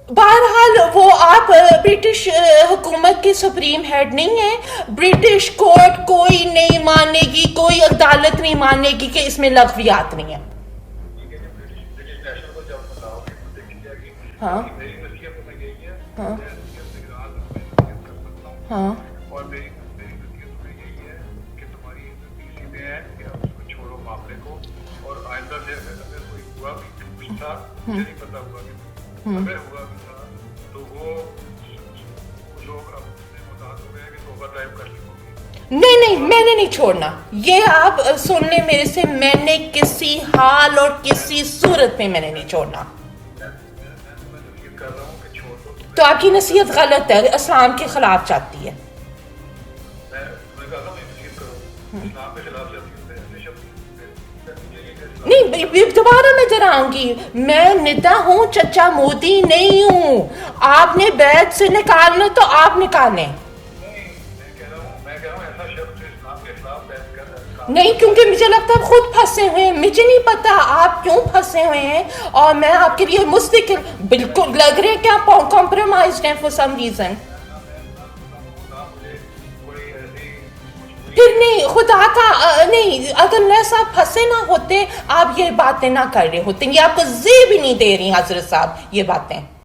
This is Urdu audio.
بہرحال وہ آپ برٹش حکومت کے سپریم ہیڈ نہیں ہیں. برٹش کورٹ کوئی نہیں مانے گی، کوئی عدالت نہیں مانے گی کہ اس میں لغویات نہیں ہیں. ہاں ہاں ہاں اور میری نصیحت تمہیں یہی ہے کہ تمہاری عزت اسی میں ہے کہ اب اس کو چھوڑو معاملے کو، اور آئندہ سے اگر کوئی ہوا بھی کچھ تھا، مجھے نہیں پتا ہوا کہ اگر ہوا بھی تھا تو وہ لوگ اب محتاط ہو گئے ہیں کہ توبہ طائب کر لی ہوگی. نہیں نہیں، میں نے نہیں چھوڑنا. یہ آپ سن لیں میرے سے، میں نے کسی حال اور کسی صورت میں نے نہیں چھوڑنا. میں تمہیں نصیحت کر رہا ہوں کہ چھوڑ دو. تو آپ کی نصیحت غلط ہے، اسلام کے خلاف جاتی ہے. میں تمہیں کہتا ہوں یہ نصیحت کرو، اسلام کے خلاف جاتی ہوں. نہیں، دوبارہ میں ڈراؤں گی. میں ندا ہوں، چچا مودی نہیں ہوں. آپ نے بیت سے نکالنا تو آپ نکالیں. نہیں، کیونکہ مجھے لگتا ہے خود پھنسے ہوئے ہیں. مجھے نہیں پتا آپ کیوں پھنسے ہوئے ہیں، اور میں آپ کے لیے مستقل بالکل لگ رہے کہ آپ کمپرومائزڈ ہیں فور سم ریزن. پھر نہیں، خدا کا نہیں، اگر لیس آپ پھنسے نہ ہوتے آپ یہ باتیں نہ کر رہے ہوتے. یہ آپ کو زی بھی نہیں دے رہی حضرت صاحب یہ باتیں.